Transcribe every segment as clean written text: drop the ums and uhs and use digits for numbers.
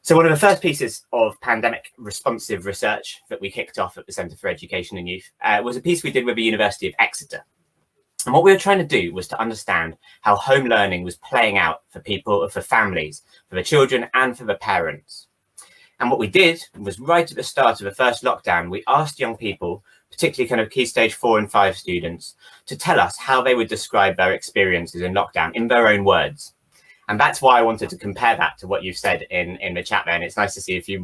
So one of the first pieces of pandemic responsive research that we kicked off at the Centre for Education and Youth was a piece we did with the University of Exeter. And what we were trying to do was to understand how home learning was playing out for people, for families, for the children and for the parents. And what we did was right at the start of the first lockdown, we asked young people, particularly kind of key stage 4 and 5 students, to tell us how they would describe their experiences in lockdown in their own words. And that's why I wanted to compare that to what you've said in the chat there. And it's nice to see a few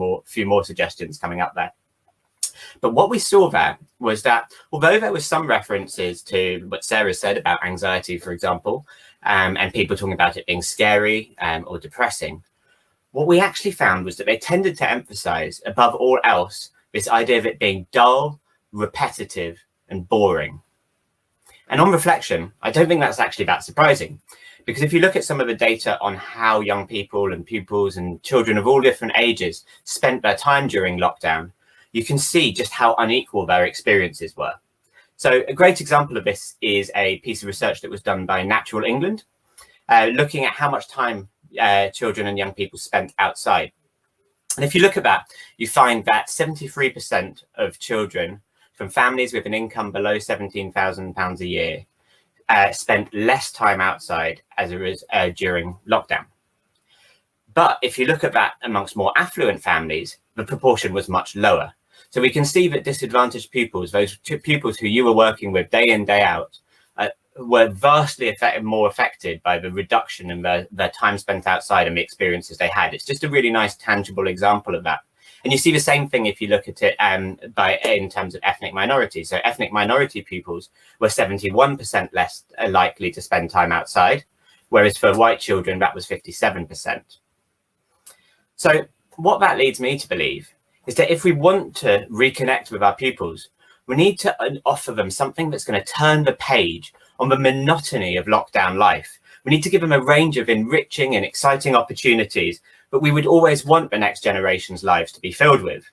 more suggestions coming up there. But what we saw there was that although there was some references to what Sarah said about anxiety, for example, and people talking about it being scary or depressing, what we actually found was that they tended to emphasize above all else this idea of it being dull, repetitive and boring. And on reflection, I don't think that's actually that surprising. Because if you look at some of the data on how young people and pupils and children of all different ages spent their time during lockdown, you can see just how unequal their experiences were. So a great example of this is a piece of research that was done by Natural England, looking at how much time children and young people spent outside. And if you look at that, you find that 73% of children from families with an income below £17,000 a year spent less time outside during lockdown. But if you look at that amongst more affluent families, the proportion was much lower. So we can see that disadvantaged pupils, those pupils who you were working with day in, day out, were vastly more affected by the reduction in their time spent outside and the experiences they had. It's just a really nice, tangible example of that. And you see the same thing if you look at it in terms of ethnic minorities. So ethnic minority pupils were 71% less likely to spend time outside, whereas for white children, that was 57%. So what that leads me to believe is that if we want to reconnect with our pupils, we need to offer them something that's going to turn the page on the monotony of lockdown life. We need to give them a range of enriching and exciting opportunities but we would always want the next generation's lives to be filled with.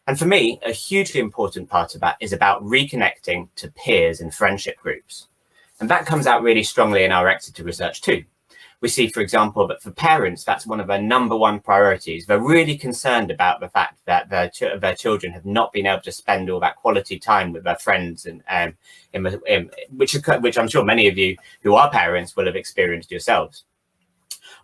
And for me, a hugely important part of that is about reconnecting to peers and friendship groups. And that comes out really strongly in our Exeter research too. We see, for example, that for parents, that's one of their number 1 priorities. They're really concerned about the fact that their children have not been able to spend all that quality time with their friends, and which I'm sure many of you who are parents will have experienced yourselves.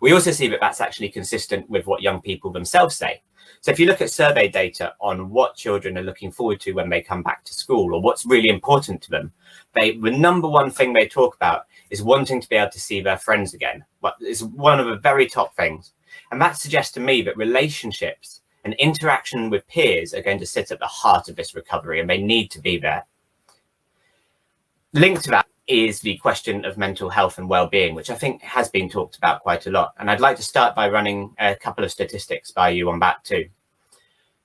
We also see that that's actually consistent with what young people themselves say. So if you look at survey data on what children are looking forward to when they come back to school or what's really important to them, the number 1 thing they talk about is wanting to be able to see their friends again. It's one of the very top things. And that suggests to me that relationships and interaction with peers are going to sit at the heart of this recovery, and they need to be there. Linked to that is the question of mental health and well-being, which I think has been talked about quite a lot. And I'd like to start by running a couple of statistics by you on that too.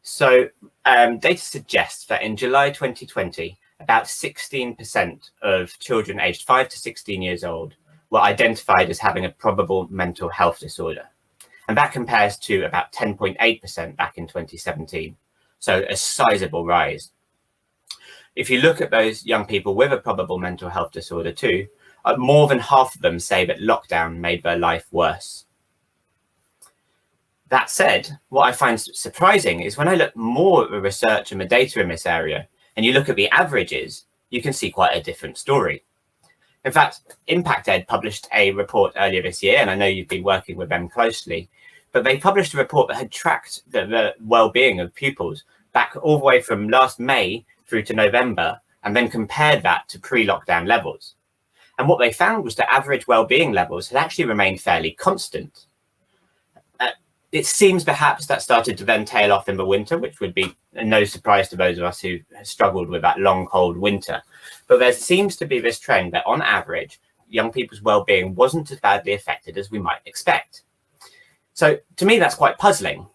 So data suggests that in July 2020, about 16% of children aged 5 to 16 years old were identified as having a probable mental health disorder. And that compares to about 10.8% back in 2017. So a sizable rise. If you look at those young people with a probable mental health disorder too, more than half of them say that lockdown made their life worse. That said, what I find surprising is when I look more at the research and the data in this area, and you look at the averages, you can see quite a different story. In fact, Impact Ed published a report earlier this year, and I know you've been working with them closely, but they published a report that had tracked the well-being of pupils back all the way from last May through to November, and then compared that to pre-lockdown levels. And what they found was that average well-being levels had actually remained fairly constant. It seems perhaps that started to then tail off in the winter, which would be no surprise to those of us who struggled with that long, cold winter. But there seems to be this trend that on average, young people's well-being wasn't as badly affected as we might expect. So to me, that's quite puzzling.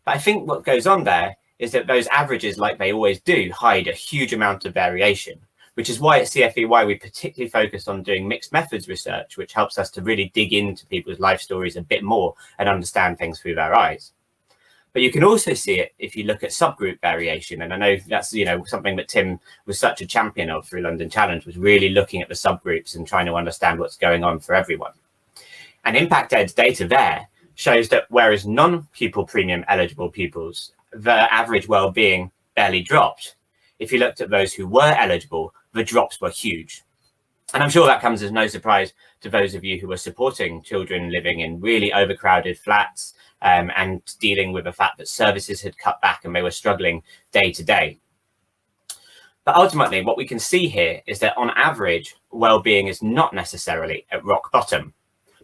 But I think what goes on there is that those averages, like they always do, hide a huge amount of variation, which is why at CfEY we particularly focused on doing mixed methods research, which helps us to really dig into people's life stories a bit more and understand things through their eyes. But you can also see it if you look at subgroup variation. And I know that's something that Tim was such a champion of through London Challenge, was really looking at the subgroups and trying to understand what's going on for everyone. And Impact Ed's data there shows that whereas non-pupil premium eligible pupils, the average well-being barely dropped. If you looked at those who were eligible, the drops were huge. And I'm sure that comes as no surprise to those of you who are supporting children living in really overcrowded flats and dealing with the fact that services had cut back and they were struggling day to day. But ultimately, what we can see here is that on average, well-being is not necessarily at rock bottom,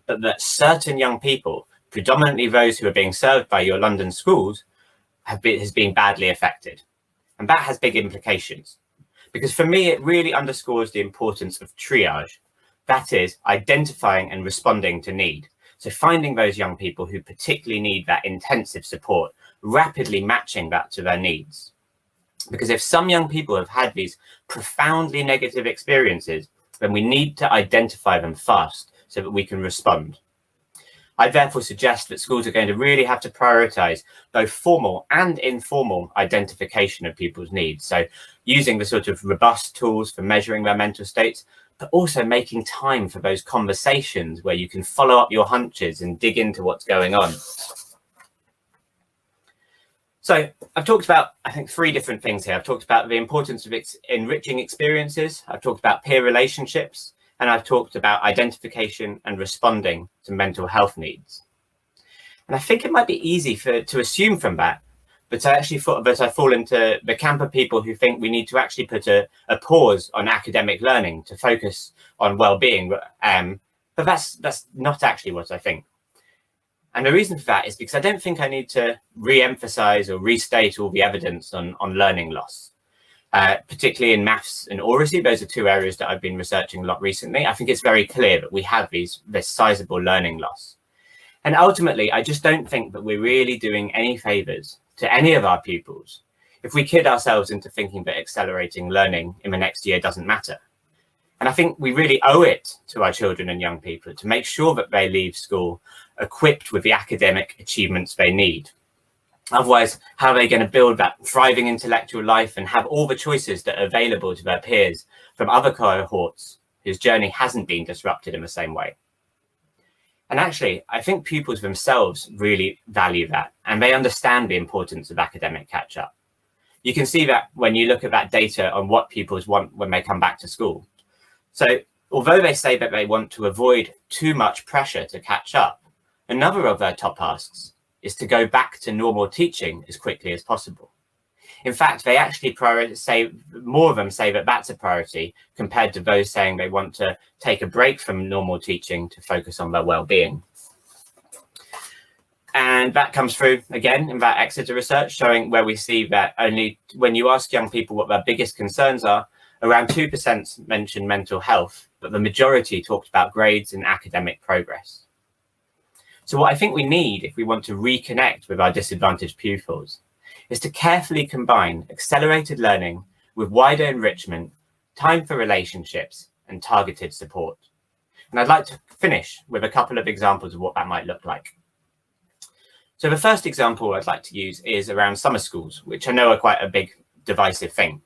but that certain young people, predominantly those who are being served by your London schools, has been badly affected. And that has big implications. Because for me, it really underscores the importance of triage. That is, identifying and responding to need. So finding those young people who particularly need that intensive support, rapidly matching that to their needs. Because if some young people have had these profoundly negative experiences, then we need to identify them fast so that we can respond. I therefore suggest that schools are going to really have to prioritize both formal and informal identification of people's needs. So using the sort of robust tools for measuring their mental states, but also making time for those conversations where you can follow up your hunches and dig into what's going on. So I've talked about, I think, 3 different things here. I've talked about the importance of enriching experiences. I've talked about peer relationships. And I've talked about identification and responding to mental health needs. And I think it might be easy to assume from that, but I actually thought that I fall into the camp of people who think we need to actually put a pause on academic learning to focus on well-being. But that's not actually what I think. And the reason for that is because I don't think I need to re-emphasize or restate all the evidence on learning loss. Particularly in maths and oracy, those are 2 areas that I've been researching a lot recently. I think it's very clear that we have this sizable learning loss. And ultimately, I just don't think that we're really doing any favors to any of our pupils if we kid ourselves into thinking that accelerating learning in the next year doesn't matter. And I think we really owe it to our children and young people to make sure that they leave school equipped with the academic achievements they need. Otherwise, how are they going to build that thriving intellectual life and have all the choices that are available to their peers from other cohorts whose journey hasn't been disrupted in the same way? And actually, I think pupils themselves really value that, and they understand the importance of academic catch-up. You can see that when you look at that data on what pupils want when they come back to school. So although they say that they want to avoid too much pressure to catch up, another of their top asks is to go back to normal teaching as quickly as possible. In fact, they actually say more of them say that that's a priority compared to those saying they want to take a break from normal teaching to focus on their well-being. And that comes through again in that Exeter research, showing where we see that only when you ask young people what their biggest concerns are, around 2% mention mental health, but the majority talked about grades and academic progress. So what I think we need if we want to reconnect with our disadvantaged pupils is to carefully combine accelerated learning with wider enrichment, time for relationships, and targeted support. And I'd like to finish with a couple of examples of what that might look like. So the first example I'd like to use is around summer schools, which I know are quite a big divisive thing.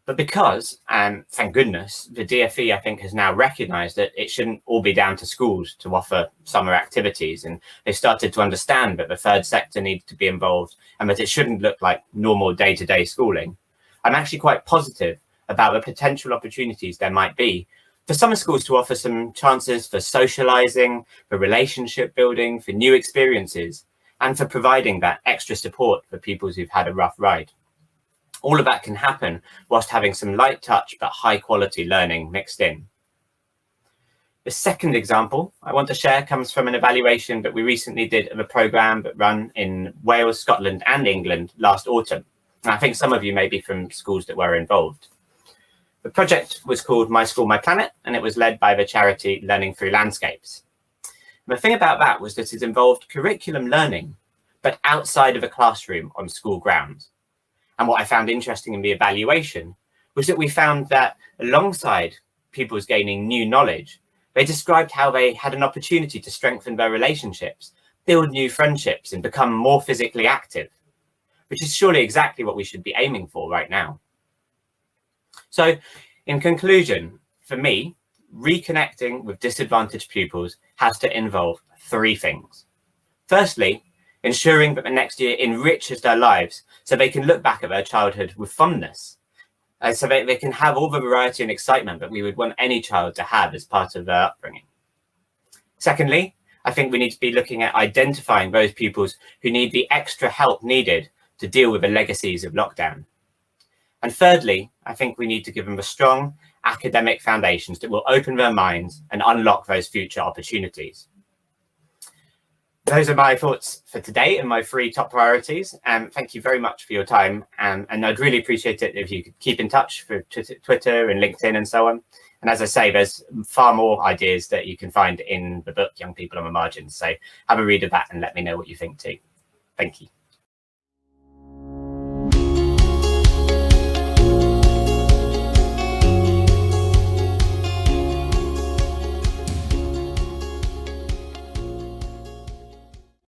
But because, and thank goodness, the DfE, I think, has now recognised that it shouldn't all be down to schools to offer summer activities. And they started to understand that the third sector needs to be involved and that it shouldn't look like normal day-to-day schooling. I'm actually quite positive about the potential opportunities there might be for summer schools to offer some chances for socialising, for relationship building, for new experiences, and for providing that extra support for people who've had a rough ride. All of that can happen whilst having some light touch but high quality learning mixed in. The second example I want to share comes from an evaluation that we recently did of a programme that ran in Wales, Scotland and England last autumn. And I think some of you may be from schools that were involved. The project was called My School, My Planet, and it was led by the charity Learning Through Landscapes. And the thing about that was that it involved curriculum learning, but outside of a classroom on school grounds. And what I found interesting in the evaluation was that we found that alongside pupils gaining new knowledge, they described how they had an opportunity to strengthen their relationships, build new friendships and become more physically active, which is surely exactly what we should be aiming for right now. So in conclusion, for me, reconnecting with disadvantaged pupils has to involve 3 things. Firstly, ensuring that the next year enriches their lives so they can look back at their childhood with fondness, so that they can have all the variety and excitement that we would want any child to have as part of their upbringing. Secondly, I think we need to be looking at identifying those pupils who need the extra help needed to deal with the legacies of lockdown. And thirdly, I think we need to give them the strong academic foundations that will open their minds and unlock those future opportunities. Those are my thoughts for today and my 3 top priorities. Thank you very much for your time. And I'd really appreciate it if you could keep in touch for Twitter and LinkedIn and so on. And as I say, there's far more ideas that you can find in the book, Young People on the Margins. So have a read of that and let me know what you think too. Thank you.